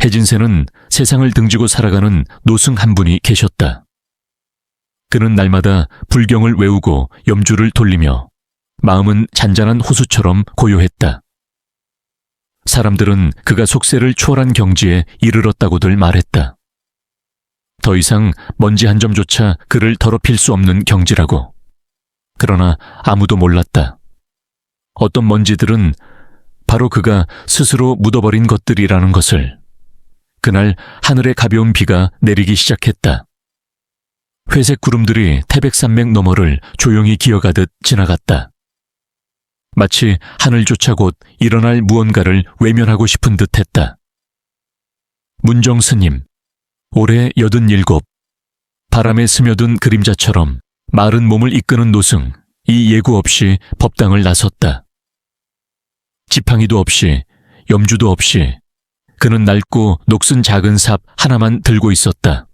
해진세는 세상을 등지고 살아가는 노승 한 분이 계셨다. 그는 날마다 불경을 외우고 염주를 돌리며 마음은 잔잔한 호수처럼 고요했다. 사람들은 그가 속세를 초월한 경지에 이르렀다고들 말했다. 더 이상 먼지 한 점조차 그를 더럽힐 수 없는 경지라고. 그러나 아무도 몰랐다. 어떤 먼지들은 바로 그가 스스로 묻어버린 것들이라는 것을. 그날 하늘에 가벼운 비가 내리기 시작했다. 회색 구름들이 태백산맥 너머를 조용히 기어가듯 지나갔다. 마치 하늘조차 곧 일어날 무언가를 외면하고 싶은 듯했다. 문정 스님, 올해 87, 바람에 스며든 그림자처럼 마른 몸을 이끄는 노승, 이 예고 없이 법당을 나섰다. 지팡이도 없이, 염주도 없이 그는 낡고 녹슨 작은 삽 하나만 들고 있었다.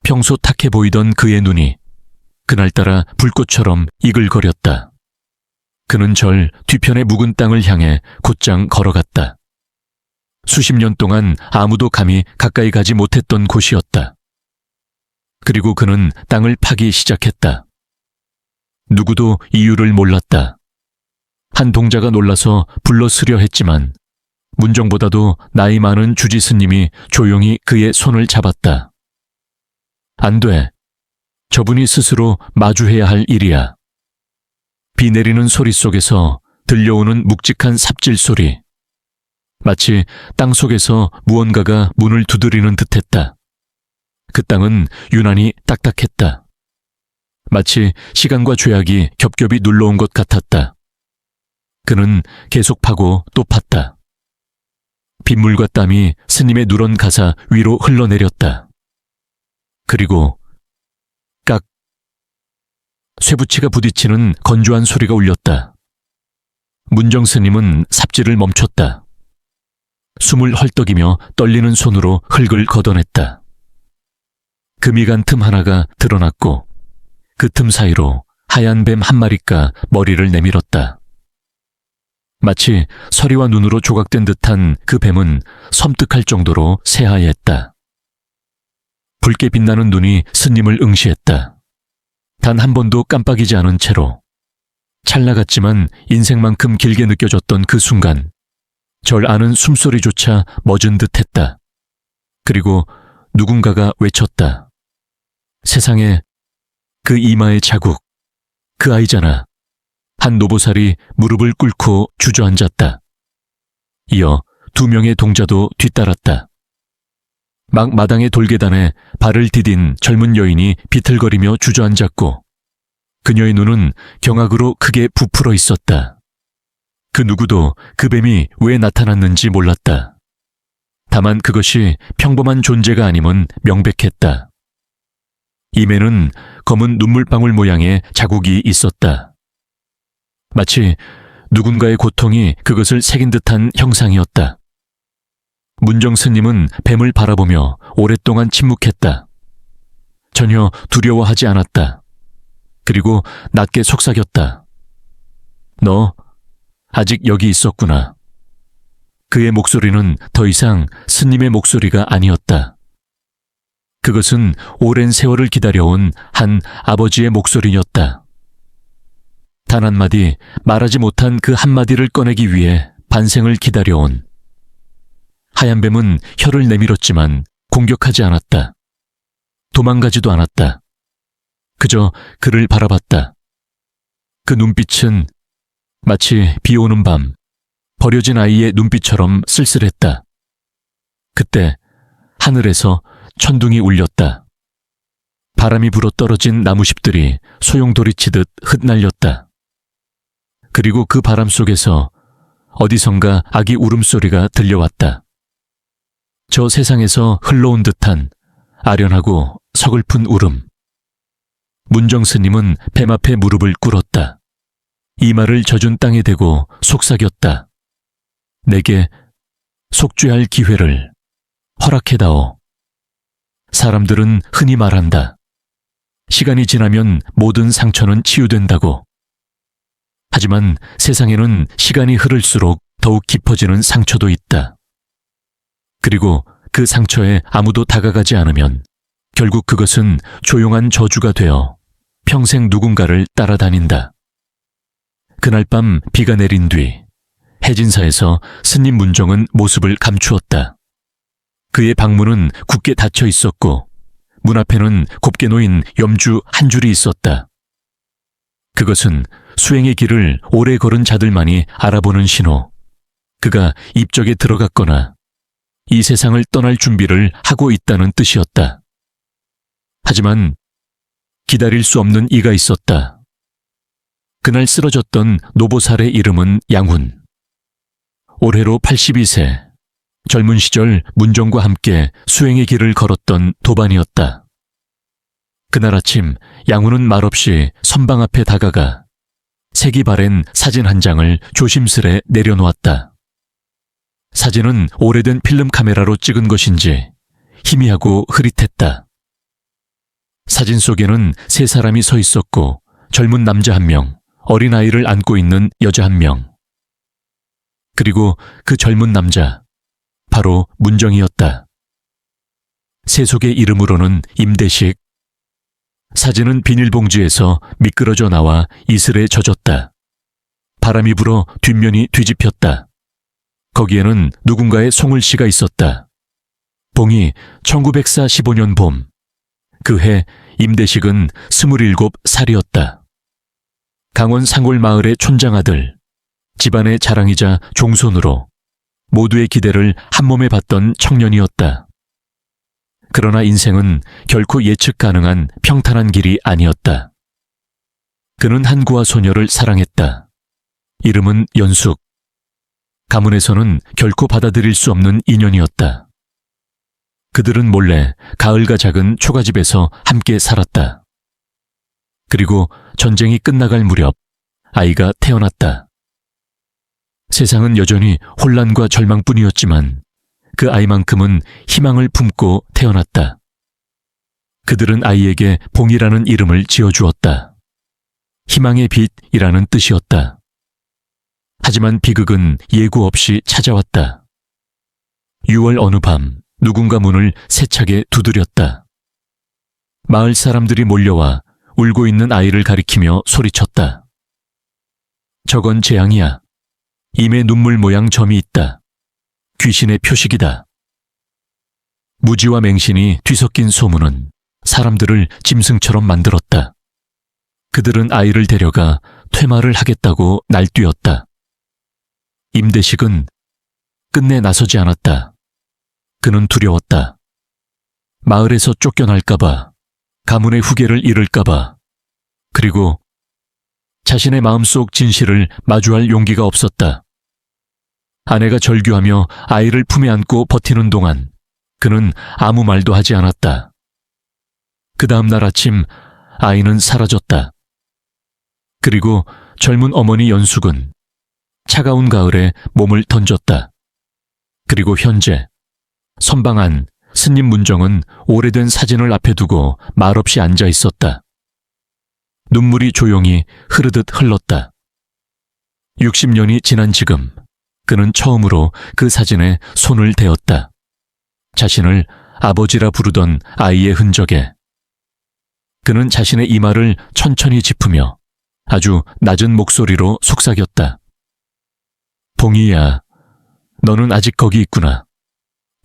평소 탁해 보이던 그의 눈이 그날따라 불꽃처럼 이글거렸다. 그는 절 뒤편의 묵은 땅을 향해 곧장 걸어갔다. 수십 년 동안 아무도 감히 가까이 가지 못했던 곳이었다. 그리고 그는 땅을 파기 시작했다. 누구도 이유를 몰랐다. 한 동자가 놀라서 불러쓰려 했지만 문정보다도 나이 많은 주지 스님이 조용히 그의 손을 잡았다. 안 돼. 저분이 스스로 마주해야 할 일이야. 비 내리는 소리 속에서 들려오는 묵직한 삽질 소리. 마치 땅 속에서 무언가가 문을 두드리는 듯했다. 그 땅은 유난히 딱딱했다. 마치 시간과 죄악이 겹겹이 눌러온 것 같았다. 그는 계속 파고 또 팠다. 빗물과 땀이 스님의 누런 가사 위로 흘러내렸다. 그리고 깍! 쇠붙이가 부딪히는 건조한 소리가 울렸다. 문정 스님은 삽질을 멈췄다. 숨을 헐떡이며 떨리는 손으로 흙을 걷어냈다. 금이 간 틈 하나가 드러났고 그 틈 사이로 하얀 뱀 한 마리가 머리를 내밀었다. 마치 서리와 눈으로 조각된 듯한 그 뱀은 섬뜩할 정도로 새하얗다. 붉게 빛나는 눈이 스님을 응시했다. 단 한 번도 깜빡이지 않은 채로. 찰나 같지만 인생만큼 길게 느껴졌던 그 순간 절 아는 숨소리조차 멎은 듯했다. 그리고 누군가가 외쳤다. 세상에 그 이마의 자국, 그 아이잖아. 한 노보살이 무릎을 꿇고 주저앉았다. 이어 2명의 동자도 뒤따랐다. 막 마당의 돌계단에 발을 디딘 젊은 여인이 비틀거리며 주저앉았고 그녀의 눈은 경악으로 크게 부풀어 있었다. 그 누구도 그 뱀이 왜 나타났는지 몰랐다. 다만 그것이 평범한 존재가 아님은 명백했다. 임에는 검은 눈물방울 모양의 자국이 있었다. 마치 누군가의 고통이 그것을 새긴 듯한 형상이었다. 문정 스님은 뱀을 바라보며 오랫동안 침묵했다. 전혀 두려워하지 않았다. 그리고 낮게 속삭였다. 너 아직 여기 있었구나. 그의 목소리는 더 이상 스님의 목소리가 아니었다. 그것은 오랜 세월을 기다려온 한 아버지의 목소리였다. 단 한마디 말하지 못한 그 한마디를 꺼내기 위해 반생을 기다려온. 하얀 뱀은 혀를 내밀었지만 공격하지 않았다. 도망가지도 않았다. 그저 그를 바라봤다. 그 눈빛은 마치 비 오는 밤 버려진 아이의 눈빛처럼 쓸쓸했다. 그때 하늘에서 천둥이 울렸다. 바람이 불어 떨어진 나무십들이 소용돌이치듯 흩날렸다. 그리고 그 바람 속에서 어디선가 아기 울음소리가 들려왔다. 저 세상에서 흘러온 듯한 아련하고 서글픈 울음. 문정 스님은 뱀 앞에 무릎을 꿇었다. 이마를 젖은 땅에 대고 속삭였다. 내게 속죄할 기회를 허락해다오. 사람들은 흔히 말한다. 시간이 지나면 모든 상처는 치유된다고. 하지만 세상에는 시간이 흐를수록 더욱 깊어지는 상처도 있다. 그리고 그 상처에 아무도 다가가지 않으면 결국 그것은 조용한 저주가 되어 평생 누군가를 따라다닌다. 그날 밤 비가 내린 뒤 해진사에서 스님 문정은 모습을 감추었다. 그의 방문은 굳게 닫혀 있었고 문 앞에는 곱게 놓인 염주 한 줄이 있었다. 그것은 수행의 길을 오래 걸은 자들만이 알아보는 신호, 그가 입적에 들어갔거나 이 세상을 떠날 준비를 하고 있다는 뜻이었다. 하지만 기다릴 수 없는 이가 있었다. 그날 쓰러졌던 노보살의 이름은 양훈. 올해로 82세, 젊은 시절 문정과 함께 수행의 길을 걸었던 도반이었다. 그날 아침 양훈은 말없이 선방 앞에 다가가 색이 바랜 사진 한 장을 조심스레 내려놓았다. 사진은 오래된 필름 카메라로 찍은 것인지 희미하고 흐릿했다. 사진 속에는 세 사람이 서 있었고 젊은 남자 한 명, 어린아이를 안고 있는 여자 한 명. 그리고 그 젊은 남자, 바로 문정이었다. 세속의 이름으로는 임대식. 사진은 비닐봉지에서 미끄러져 나와 이슬에 젖었다. 바람이 불어 뒷면이 뒤집혔다. 거기에는 누군가의 송을씨가 있었다. 봉이 1945년 봄. 그 해 임대식은 27살이었다. 강원 상골 마을의 촌장아들, 집안의 자랑이자 종손으로 모두의 기대를 한몸에 받던 청년이었다. 그러나 인생은 결코 예측 가능한 평탄한 길이 아니었다. 그는 한 구화 소녀를 사랑했다. 이름은 연숙. 가문에서는 결코 받아들일 수 없는 인연이었다. 그들은 몰래 가을과 작은 초가집에서 함께 살았다. 그리고 전쟁이 끝나갈 무렵 아이가 태어났다. 세상은 여전히 혼란과 절망뿐이었지만 그 아이만큼은 희망을 품고 태어났다. 그들은 아이에게 봉이라는 이름을 지어주었다. 희망의 빛이라는 뜻이었다. 하지만 비극은 예고 없이 찾아왔다. 6월 어느 밤 누군가 문을 세차게 두드렸다. 마을 사람들이 몰려와 울고 있는 아이를 가리키며 소리쳤다. 저건 재앙이야. 임에 눈물 모양 점이 있다. 귀신의 표식이다. 무지와 맹신이 뒤섞인 소문은 사람들을 짐승처럼 만들었다. 그들은 아이를 데려가 퇴마를 하겠다고 날뛰었다. 임대식은 끝내 나서지 않았다. 그는 두려웠다. 마을에서 쫓겨날까봐, 가문의 후계를 잃을까봐, 그리고 자신의 마음속 진실을 마주할 용기가 없었다. 아내가 절규하며 아이를 품에 안고 버티는 동안 그는 아무 말도 하지 않았다. 그 다음 날 아침 아이는 사라졌다. 그리고 젊은 어머니 연숙은 차가운 가을에 몸을 던졌다. 그리고 현재 선방한 스님 문정은 오래된 사진을 앞에 두고 말없이 앉아 있었다. 눈물이 조용히 흐르듯 흘렀다. 60년이 지난 지금 그는 처음으로 그 사진에 손을 대었다. 자신을 아버지라 부르던 아이의 흔적에. 그는 자신의 이마를 천천히 짚으며 아주 낮은 목소리로 속삭였다. 봉이야, 너는 아직 거기 있구나.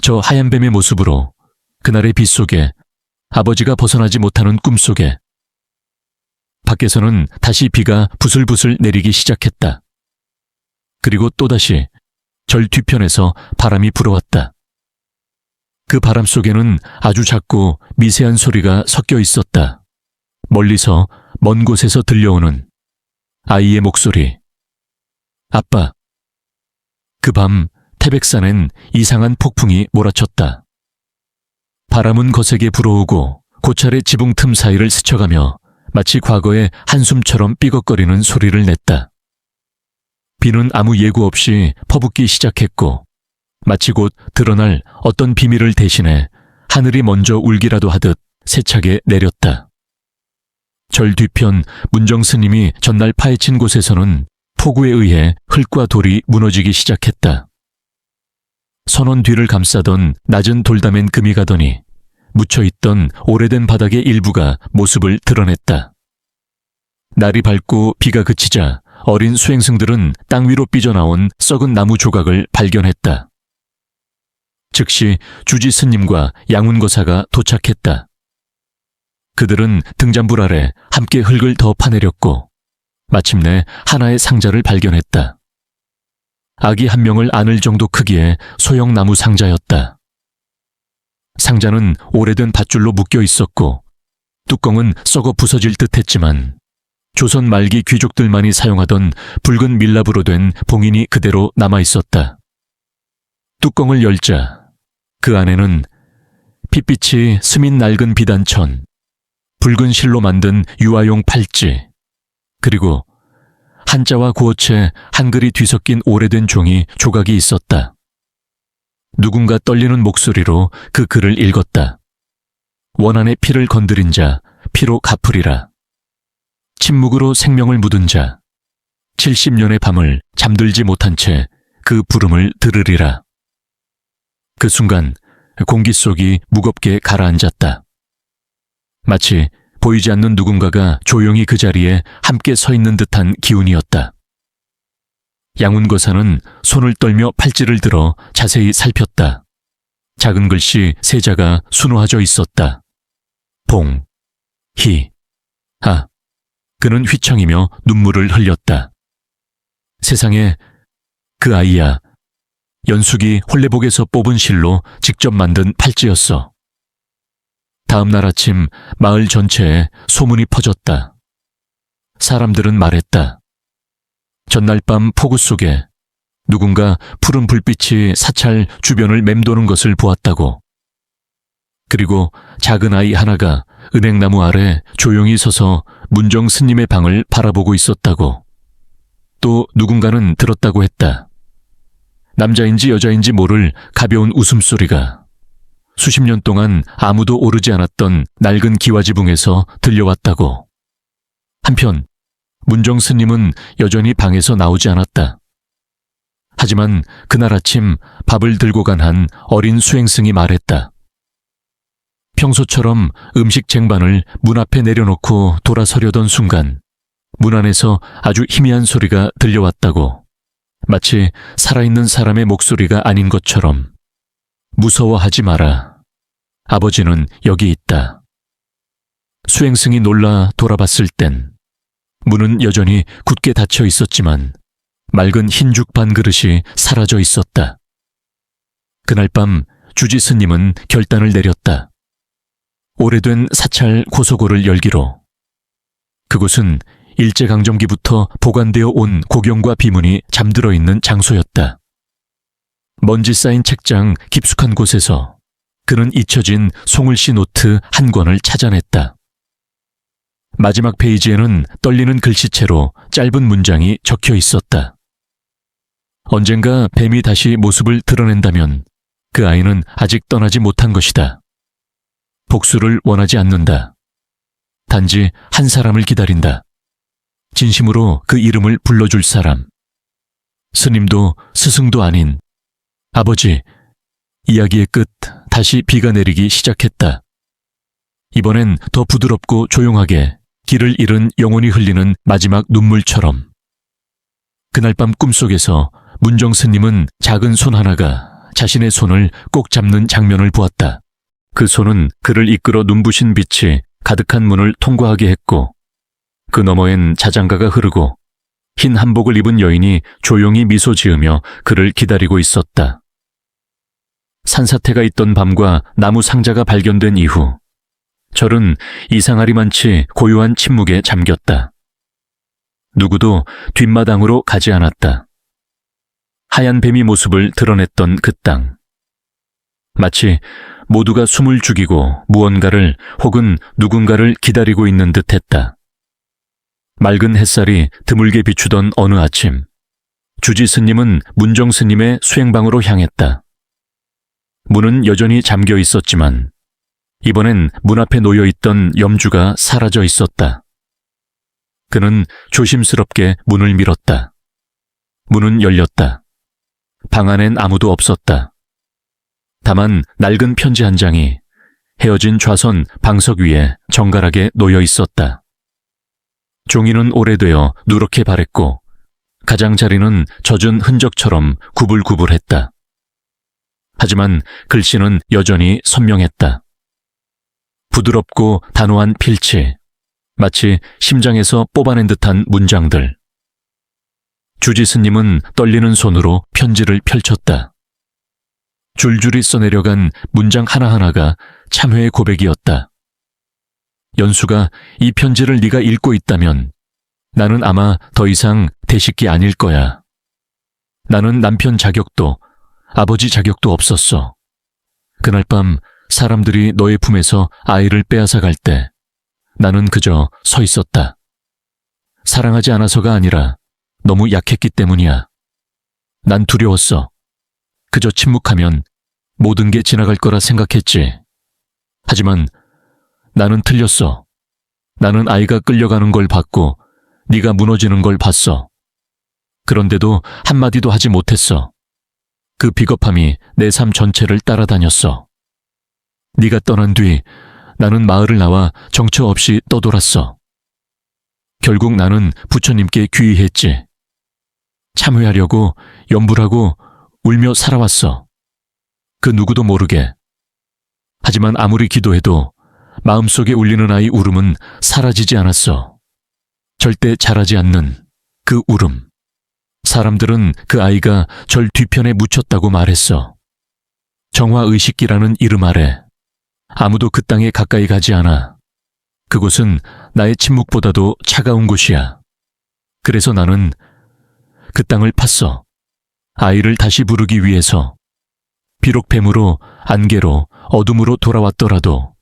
저 하얀 뱀의 모습으로 그날의 빛 속에 아버지가 벗어나지 못하는 꿈 속에. 밖에서는 다시 비가 부슬부슬 내리기 시작했다. 그리고 또다시 절 뒤편에서 바람이 불어왔다. 그 바람 속에는 아주 작고 미세한 소리가 섞여 있었다. 멀리서 먼 곳에서 들려오는 아이의 목소리. 아빠. 그 밤 태백산엔 이상한 폭풍이 몰아쳤다. 바람은 거세게 불어오고 고찰의 지붕 틈 사이를 스쳐가며 마치 과거의 한숨처럼 삐걱거리는 소리를 냈다. 비는 아무 예고 없이 퍼붓기 시작했고 마치 곧 드러날 어떤 비밀을 대신해 하늘이 먼저 울기라도 하듯 세차게 내렸다. 절 뒤편 문정 스님이 전날 파헤친 곳에서는 폭우에 의해 흙과 돌이 무너지기 시작했다. 선원 뒤를 감싸던 낮은 돌담엔 금이 가더니 묻혀있던 오래된 바닥의 일부가 모습을 드러냈다. 날이 밝고 비가 그치자 어린 수행승들은 땅 위로 삐져나온 썩은 나무 조각을 발견했다. 즉시 주지 스님과 양운거사가 도착했다. 그들은 등잔불 아래 함께 흙을 더 파내렸고 마침내 하나의 상자를 발견했다. 아기 한 명을 안을 정도 크기의 소형 나무 상자였다. 상자는 오래된 밧줄로 묶여 있었고 뚜껑은 썩어 부서질 듯 했지만 조선 말기 귀족들만이 사용하던 붉은 밀랍으로 된 봉인이 그대로 남아 있었다. 뚜껑을 열자 그 안에는 핏빛이 스민 낡은 비단천, 붉은 실로 만든 유아용 팔찌, 그리고 한자와 구어체 한글이 뒤섞인 오래된 종이 조각이 있었다. 누군가 떨리는 목소리로 그 글을 읽었다. 원한의 피를 건드린 자 피로 갚으리라. 침묵으로 생명을 묻은 자 70년의 밤을 잠들지 못한 채 그 부름을 들으리라. 그 순간 공기 속이 무겁게 가라앉았다. 마치 보이지 않는 누군가가 조용히 그 자리에 함께 서 있는 듯한 기운이었다. 양운거사는 손을 떨며 팔찌를 들어 자세히 살폈다. 작은 글씨 세 자가 수놓아져 있었다. 봉, 희, 아. 그는 휘청이며 눈물을 흘렸다. 세상에, 그 아이야. 연숙이 홀레복에서 뽑은 실로 직접 만든 팔찌였어. 다음 날 아침 마을 전체에 소문이 퍼졌다. 사람들은 말했다. 전날 밤 폭우 속에 누군가 푸른 불빛이 사찰 주변을 맴도는 것을 보았다고. 그리고 작은 아이 하나가 은행나무 아래 조용히 서서 문정 스님의 방을 바라보고 있었다고. 또 누군가는 들었다고 했다. 남자인지 여자인지 모를 가벼운 웃음소리가 수십 년 동안 아무도 오르지 않았던 낡은 기와지붕에서 들려왔다고. 한편 문정 스님은 여전히 방에서 나오지 않았다. 하지만 그날 아침 밥을 들고 간 한 어린 수행승이 말했다. 평소처럼 음식 쟁반을 문 앞에 내려놓고 돌아서려던 순간 문 안에서 아주 희미한 소리가 들려왔다고. 마치 살아있는 사람의 목소리가 아닌 것처럼. 무서워하지 마라. 아버지는 여기 있다. 수행승이 놀라 돌아봤을 땐 문은 여전히 굳게 닫혀 있었지만 맑은 흰죽 반그릇이 사라져 있었다. 그날 밤 주지 스님은 결단을 내렸다. 오래된 사찰 고소고를 열기로. 그곳은 일제강점기부터 보관되어 온 고경과 비문이 잠들어 있는 장소였다. 먼지 쌓인 책장 깊숙한 곳에서 그는 잊혀진 송을시 노트 한 권을 찾아냈다. 마지막 페이지에는 떨리는 글씨체로 짧은 문장이 적혀 있었다. 언젠가 뱀이 다시 모습을 드러낸다면 그 아이는 아직 떠나지 못한 것이다. 복수를 원하지 않는다. 단지 한 사람을 기다린다. 진심으로 그 이름을 불러줄 사람. 스님도 스승도 아닌 아버지. 이야기의 끝, 다시 비가 내리기 시작했다. 이번엔 더 부드럽고 조용하게 길을 잃은 영혼이 흘리는 마지막 눈물처럼. 그날 밤 꿈속에서 문정 스님은 작은 손 하나가 자신의 손을 꼭 잡는 장면을 보았다. 그 손은 그를 이끌어 눈부신 빛이 가득한 문을 통과하게 했고 그 너머엔 자장가가 흐르고 흰 한복을 입은 여인이 조용히 미소 지으며 그를 기다리고 있었다. 산사태가 있던 밤과 나무 상자가 발견된 이후 절은 이상하리만치 고요한 침묵에 잠겼다. 누구도 뒷마당으로 가지 않았다. 하얀 뱀이 모습을 드러냈던 그 땅. 마치 모두가 숨을 죽이고 무언가를 혹은 누군가를 기다리고 있는 듯했다. 맑은 햇살이 드물게 비추던 어느 아침, 주지 스님은 문정 스님의 수행방으로 향했다. 문은 여전히 잠겨 있었지만 이번엔 문 앞에 놓여있던 염주가 사라져 있었다. 그는 조심스럽게 문을 밀었다. 문은 열렸다. 방 안엔 아무도 없었다. 다만 낡은 편지 한 장이 헤어진 좌선 방석 위에 정갈하게 놓여 있었다. 종이는 오래되어 누렇게 바랬고 가장자리는 젖은 흔적처럼 구불구불했다. 하지만 글씨는 여전히 선명했다. 부드럽고 단호한 필치, 마치 심장에서 뽑아낸 듯한 문장들. 주지 스님은 떨리는 손으로 편지를 펼쳤다. 줄줄이 써내려간 문장 하나하나가 참회의 고백이었다. 연수가 이 편지를 네가 읽고 있다면 나는 아마 더 이상 대식기 아닐 거야. 나는 남편 자격도 아버지 자격도 없었어. 그날 밤 사람들이 너의 품에서 아이를 빼앗아 갈 때 나는 그저 서 있었다. 사랑하지 않아서가 아니라 너무 약했기 때문이야. 난 두려웠어. 그저 침묵하면 모든 게 지나갈 거라 생각했지. 하지만 나는 틀렸어. 나는 아이가 끌려가는 걸 봤고 네가 무너지는 걸 봤어. 그런데도 한마디도 하지 못했어. 그 비겁함이 내 삶 전체를 따라다녔어. 네가 떠난 뒤 나는 마을을 나와 정처 없이 떠돌았어. 결국 나는 부처님께 귀의했지. 참회하려고 염불하고 울며 살아왔어. 그 누구도 모르게. 하지만 아무리 기도해도 마음속에 울리는 아이 울음은 사라지지 않았어. 절대 자라지 않는 그 울음. 사람들은 그 아이가 절 뒤편에 묻혔다고 말했어. 정화의식기라는 이름 아래. 아무도 그 땅에 가까이 가지 않아. 그곳은 나의 침묵보다도 차가운 곳이야. 그래서 나는 그 땅을 팠어. 아이를 다시 부르기 위해서. 비록 뱀으로, 안개로, 어둠으로 돌아왔더라도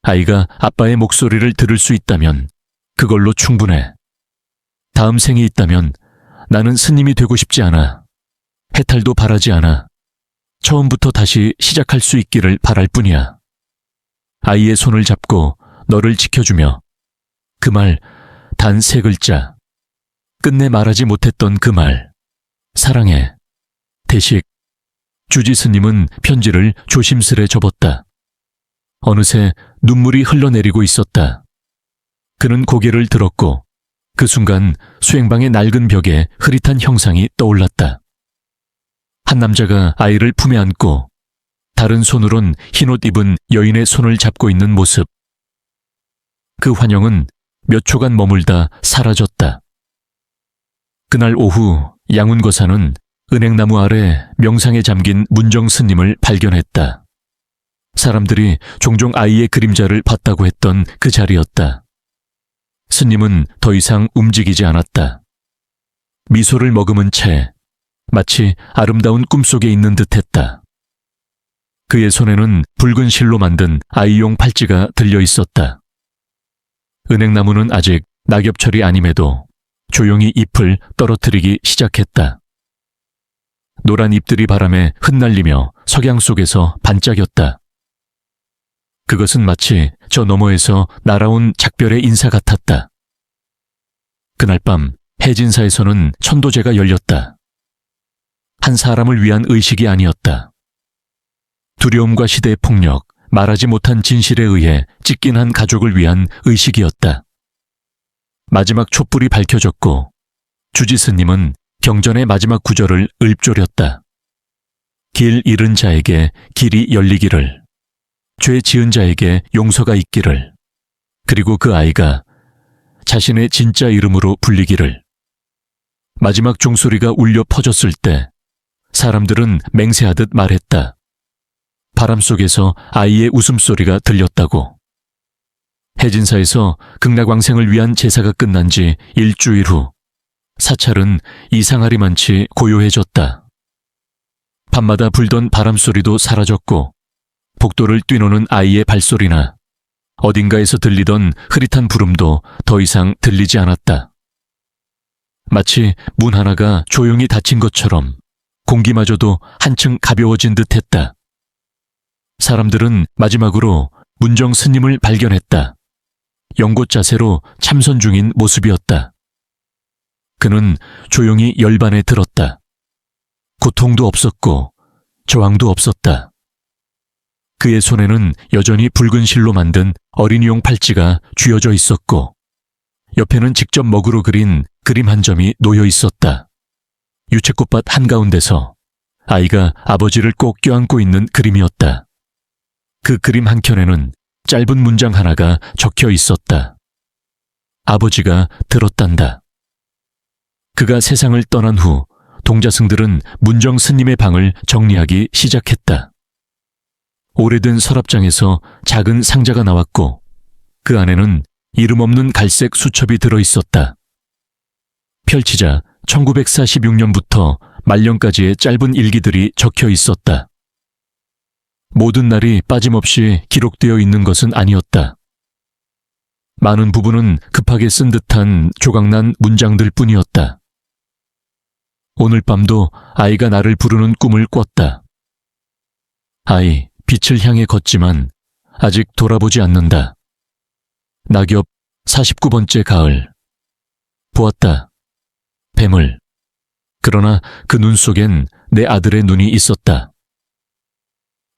아이가 아빠의 목소리를 들을 수 있다면 그걸로 충분해. 다음 생이 있다면 나는 스님이 되고 싶지 않아. 해탈도 바라지 않아. 처음부터 다시 시작할 수 있기를 바랄 뿐이야. 아이의 손을 잡고 너를 지켜주며 그 말 단 3글자. 끝내 말하지 못했던 그 말. 사랑해. 대식. 주지 스님은 편지를 조심스레 접었다. 어느새 눈물이 흘러내리고 있었다. 그는 고개를 들었고 그 순간 수행방의 낡은 벽에 흐릿한 형상이 떠올랐다. 한 남자가 아이를 품에 안고 다른 손으론 흰옷 입은 여인의 손을 잡고 있는 모습. 그 환영은 몇 초간 머물다 사라졌다. 그날 오후 양운거사는 은행나무 아래 명상에 잠긴 문정 스님을 발견했다. 사람들이 종종 아이의 그림자를 봤다고 했던 그 자리였다. 스님은 더 이상 움직이지 않았다. 미소를 머금은 채 마치 아름다운 꿈속에 있는 듯했다. 그의 손에는 붉은 실로 만든 아이용 팔찌가 들려 있었다. 은행나무는 아직 낙엽철이 아님에도 조용히 잎을 떨어뜨리기 시작했다. 노란 잎들이 바람에 흩날리며 석양 속에서 반짝였다. 그것은 마치 저 너머에서 날아온 작별의 인사 같았다. 그날 밤 해진사에서는 천도제가 열렸다. 한 사람을 위한 의식이 아니었다. 두려움과 시대의 폭력, 말하지 못한 진실에 의해 찢긴 한 가족을 위한 의식이었다. 마지막 촛불이 밝혀졌고 주지 스님은 경전의 마지막 구절을 읊조렸다. 길 잃은 자에게 길이 열리기를, 죄 지은 자에게 용서가 있기를, 그리고 그 아이가 자신의 진짜 이름으로 불리기를. 마지막 종소리가 울려 퍼졌을 때 사람들은 맹세하듯 말했다. 바람 속에서 아이의 웃음소리가 들렸다고. 해진사에서 극락왕생을 위한 제사가 끝난 지 일주일 후 사찰은 이상하리만치 고요해졌다. 밤마다 불던 바람소리도 사라졌고 복도를 뛰노는 아이의 발소리나 어딘가에서 들리던 흐릿한 부름도 더 이상 들리지 않았다. 마치 문 하나가 조용히 닫힌 것처럼 공기마저도 한층 가벼워진 듯했다. 사람들은 마지막으로 문정 스님을 발견했다. 연꽃 자세로 참선 중인 모습이었다. 그는 조용히 열반에 들었다. 고통도 없었고 저항도 없었다. 그의 손에는 여전히 붉은 실로 만든 어린이용 팔찌가 쥐어져 있었고 옆에는 직접 먹으로 그린 그림 한 점이 놓여 있었다. 유채꽃밭 한가운데서 아이가 아버지를 꼭 껴안고 있는 그림이었다. 그 그림 한켠에는 짧은 문장 하나가 적혀 있었다. 아버지가 들었단다. 그가 세상을 떠난 후 동자승들은 문정 스님의 방을 정리하기 시작했다. 오래된 서랍장에서 작은 상자가 나왔고 그 안에는 이름 없는 갈색 수첩이 들어 있었다. 펼치자 1946년부터 말년까지의 짧은 일기들이 적혀 있었다. 모든 날이 빠짐없이 기록되어 있는 것은 아니었다. 많은 부분은 급하게 쓴 듯한 조각난 문장들 뿐이었다. 오늘 밤도 아이가 나를 부르는 꿈을 꿨다. 아이, 빛을 향해 걷지만 아직 돌아보지 않는다. 낙엽 49번째 가을. 보았다. 뱀을. 그러나 그 눈 속엔 내 아들의 눈이 있었다.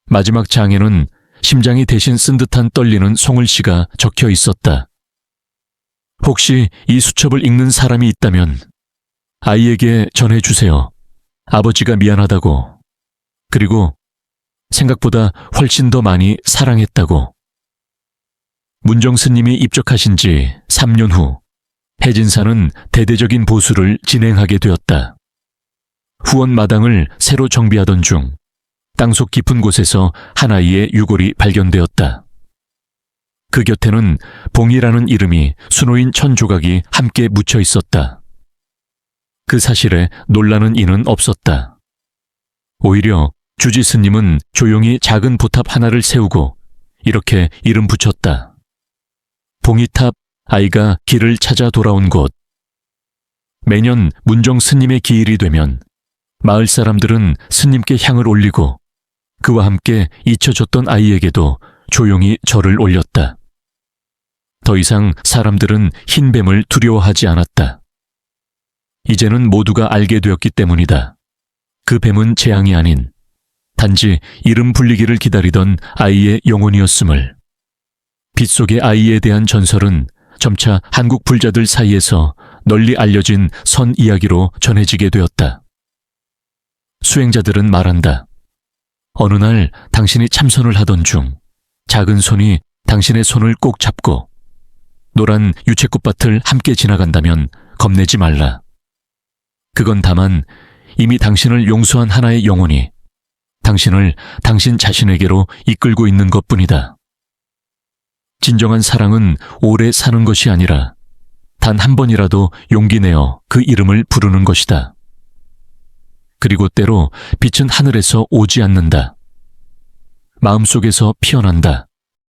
마지막 장에는 심장이 대신 쓴 듯한 떨리는 송을시가 적혀 있었다. 혹시 이 수첩을 읽는 사람이 있다면 아이에게 전해주세요. 아버지가 미안하다고. 그리고 생각보다 훨씬 더 많이 사랑했다고. 문정 스님이 입적하신 지 3년 후 해진사는 대대적인 보수를 진행하게 되었다. 후원 마당을 새로 정비하던 중 땅속 깊은 곳에서 한 아이의 유골이 발견되었다. 그 곁에는 봉이라는 이름이 수놓인 1000조각이 함께 묻혀 있었다. 그 사실에 놀라는 이는 없었다. 오히려 주지 스님은 조용히 작은 보탑 하나를 세우고 이렇게 이름 붙였다. 봉이탑, 아이가 길을 찾아 돌아온 곳. 매년 문정 스님의 기일이 되면 마을 사람들은 스님께 향을 올리고 그와 함께 잊혀졌던 아이에게도 조용히 절을 올렸다. 더 이상 사람들은 흰 뱀을 두려워하지 않았다. 이제는 모두가 알게 되었기 때문이다. 그 뱀은 재앙이 아닌 단지 이름 불리기를 기다리던 아이의 영혼이었음을. 빛속의 아이에 대한 전설은 점차 한국 불자들 사이에서 널리 알려진 선 이야기로 전해지게 되었다. 수행자들은 말한다. 어느 날 당신이 참선을 하던 중 작은 손이 당신의 손을 꼭 잡고 노란 유채꽃밭을 함께 지나간다면 겁내지 말라. 그건 다만 이미 당신을 용서한 하나의 영혼이 당신을 당신 자신에게로 이끌고 있는 것뿐이다. 진정한 사랑은 오래 사는 것이 아니라 단 한 번이라도 용기 내어 그 이름을 부르는 것이다. 그리고 때로 빛은 하늘에서 오지 않는다. 마음속에서 피어난다.